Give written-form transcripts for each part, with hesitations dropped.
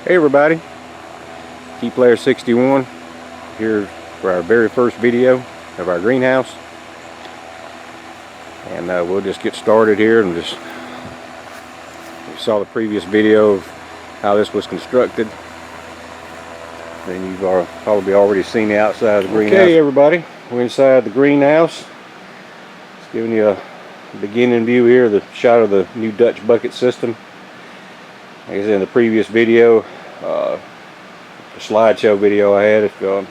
Hey everybody, Key Player 61 here for our very first video of our greenhouse, and we'll just get started here. And just, you saw the previous video of how this was constructed, then you've probably already seen the outside of the greenhouse. Okay everybody, we're inside the greenhouse. Just giving you a beginning view here, the shot of the new Dutch bucket system. Like I said in the previous video, the slideshow video I had, if you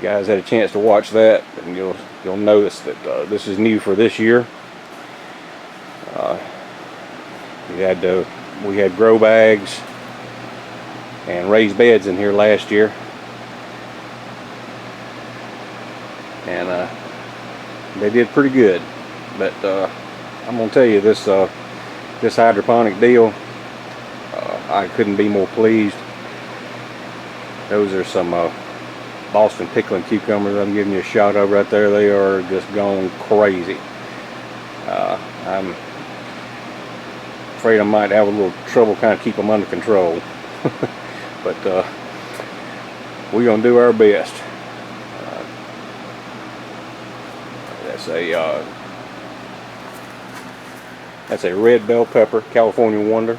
guys had a chance to watch that, then you'll notice that this is new for this year. We had grow bags and raised beds in here last year, and they did pretty good. But I'm gonna tell you, this hydroponic deal, I couldn't be more pleased. Those are some Boston pickling cucumbers. I'm giving you a shout out right there. They are just going crazy. I'm afraid I might have a little trouble kind of keep them under control. But we're gonna do our best. That's a red bell pepper, California Wonder.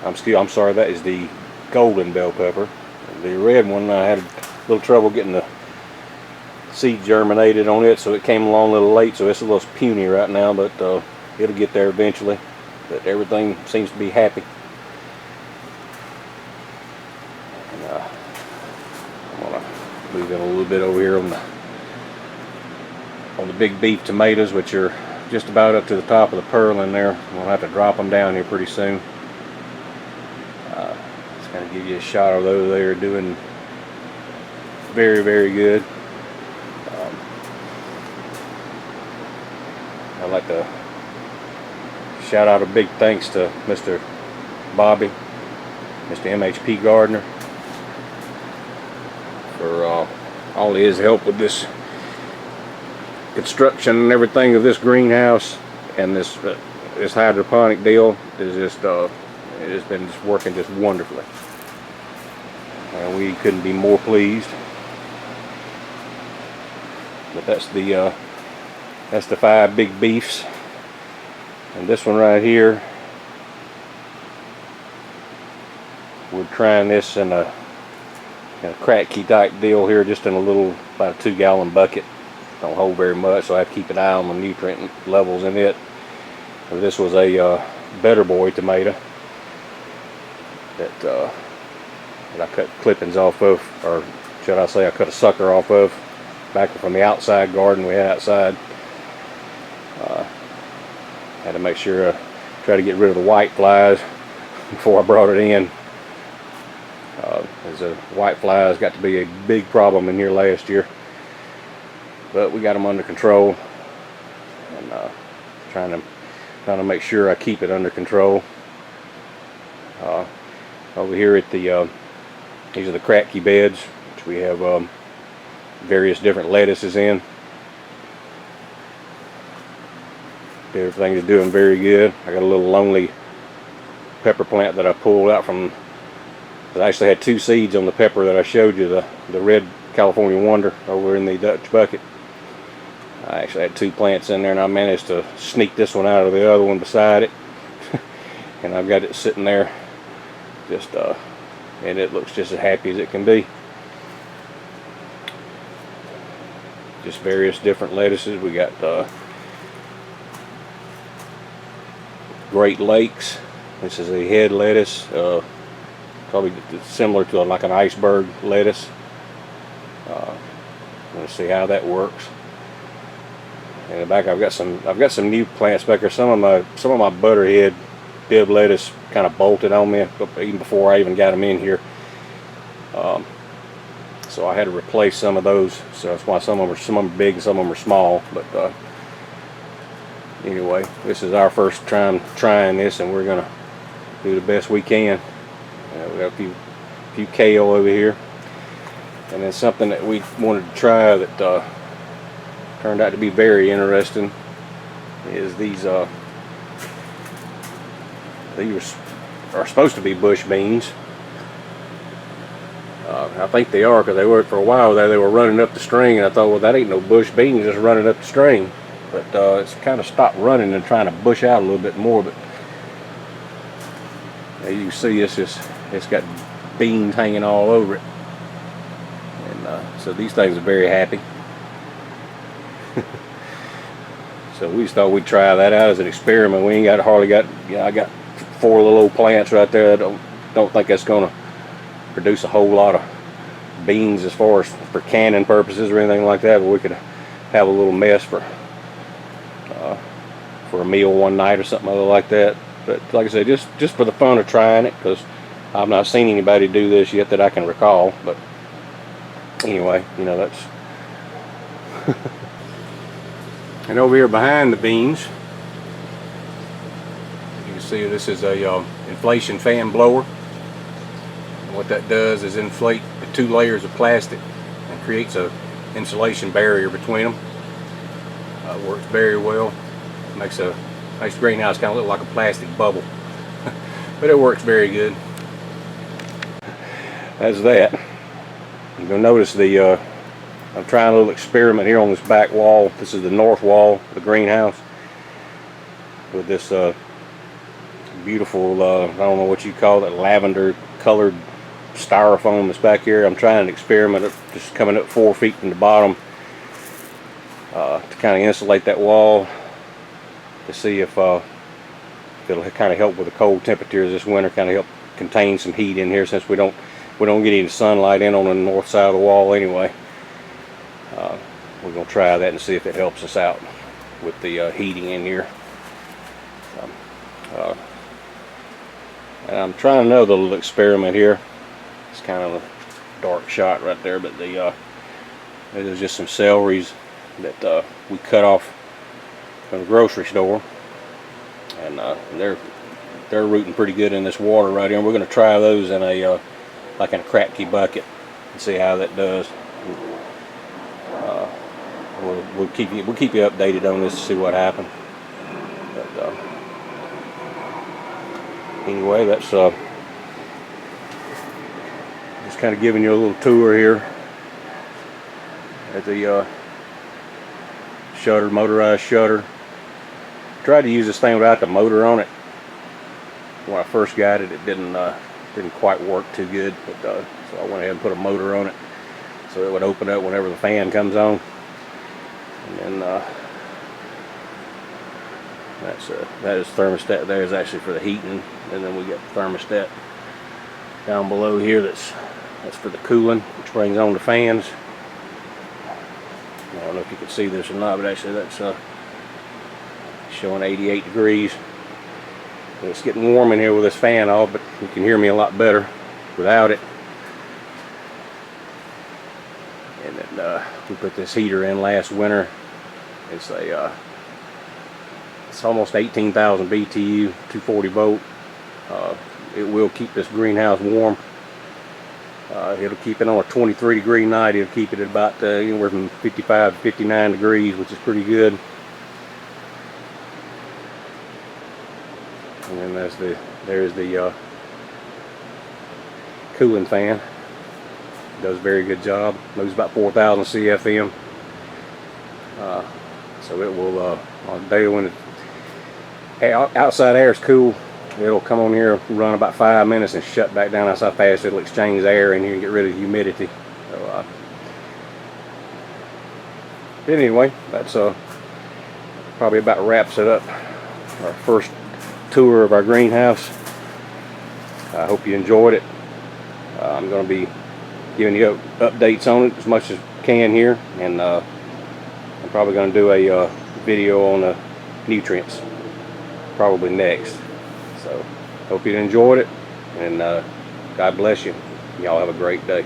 I'm sorry, that is the golden bell pepper. The red one, I had a little trouble getting the seed germinated on it, so it came along a little late, so it's a little puny right now, but it'll get there eventually. But everything seems to be happy. And, I'm gonna move in a little bit over here on the big beef tomatoes, which are just about up to the top of the purlin there. We'll have to drop them down here pretty soon. Just kind of give you a shot of those. They are doing very, very good. I'd like to shout out a big thanks to Mr. Bobby, Mr. MHP Gardner, for all his help with this construction and everything of this greenhouse, and this hydroponic deal is just it has been just working just wonderfully, and we couldn't be more pleased. But that's the 5 big beefs, and this one right here, we're trying this in a crack key type deal here, just in a little, about a 2-gallon bucket. Don't hold very much, so I have to keep an eye on the nutrient levels in it. This was a Better Boy tomato that I cut clippings off of, or should I say I cut a sucker off of, back from the outside garden we had outside. Had to make sure I try to get rid of the white flies before I brought it in. As the white flies got to be a big problem in here last year, but we got them under control, and trying to make sure I keep it under control. Over here at the these are the crack key beds, which we have various different lettuces in. Everything's doing very good. I got a little lonely pepper plant that I pulled out from. I actually had 2 seeds on the pepper that I showed you, the red California Wonder over in the Dutch bucket. I actually had 2 plants in there, and I managed to sneak this one out of the other one beside it. And I've got it sitting there, just and it looks just as happy as it can be. Just various different lettuces. We got Great Lakes. This is a head lettuce, probably similar to like an iceberg lettuce. Let's see how that works. In the back, I've got some new plants back there. Some of my butterhead bib lettuce kind of bolted on me even before I even got them in here. So I had to replace some of those. So that's why some of them are big and some of them are small. But anyway, this is our first time trying this, and we're gonna do the best we can. We got a few kale over here, and then something that we wanted to try that turned out to be very interesting is these are supposed to be bush beans. I think they are, because they were, for a while there, they were running up the string, and I thought, well, that ain't no bush beans, just running up the string. But it's kind of stopped running and trying to bush out a little bit more. But as you can see, it's got beans hanging all over it, and so these things are very happy. So we just thought we'd try that out as an experiment. We ain't hardly got, I got 4 little old plants right there. I don't think that's gonna produce a whole lot of beans as far as for canning purposes or anything like that, but we could have a little mess for a meal one night or something other like that. But like I said, just for the fun of trying it, because I've not seen anybody do this yet that I can recall. But anyway, you know, that's and over here behind the beans, you can see this is a inflation fan blower. And what that does is inflate the 2 layers of plastic and creates a insulation barrier between them. Works very well. Makes the greenhouse kind of look like a plastic bubble. But it works very good. That's that. You're gonna notice I'm trying a little experiment here on this back wall. This is the north wall of the greenhouse with this beautiful, I don't know what you call it, lavender colored styrofoam that's back here. I'm trying an experiment of just coming up 4 feet from the bottom to kind of insulate that wall, to see if it'll kind of help with the cold temperatures this winter, kind of help contain some heat in here, since we don't get any sunlight in on the north side of the wall anyway. We're going to try that and see if it helps us out with the heating in here. And I'm trying another little experiment here. It's kind of a dark shot right there, but there's just some celeries that we cut off from the grocery store, and they're rooting pretty good in this water right here. And we're going to try those in a like in a Kratky bucket and see how that does. We'll keep you updated on this to see what happens. But anyway, that's just kind of giving you a little tour here at the shutter, motorized shutter. Tried to use this thing without the motor on it. When I first got it, it didn't quite work too good, but so I went ahead and put a motor on it so it would open up whenever the fan comes on. And then that is thermostat there is actually for the heating, and then we got the thermostat down below here that's for the cooling, which brings on the fans. I don't know if you can see this or not, but actually that's showing 88 degrees. And it's getting warm in here with this fan off, but you can hear me a lot better without it. And then we put this heater in last winter. It's it's almost 18,000 BTU, 240 volt. It will keep this greenhouse warm. It'll keep it on a 23 degree night. It'll keep it at about anywhere from 55 to 59 degrees, which is pretty good. And then there's the cooling fan. Does a very good job. Moves about 4,000 CFM. So it will on a day when outside air is cool, it'll come on here, run about 5 minutes, and shut back down. That's how fast it'll exchange the air in here and get rid of the humidity. So, but anyway, that's probably about wraps it up. Our first tour of our greenhouse. I hope you enjoyed it. I'm going to be giving you updates on it as much as I can here, and I'm probably going to do a video on the nutrients probably next. So hope you enjoyed it, and God bless you. Y'all have a great day.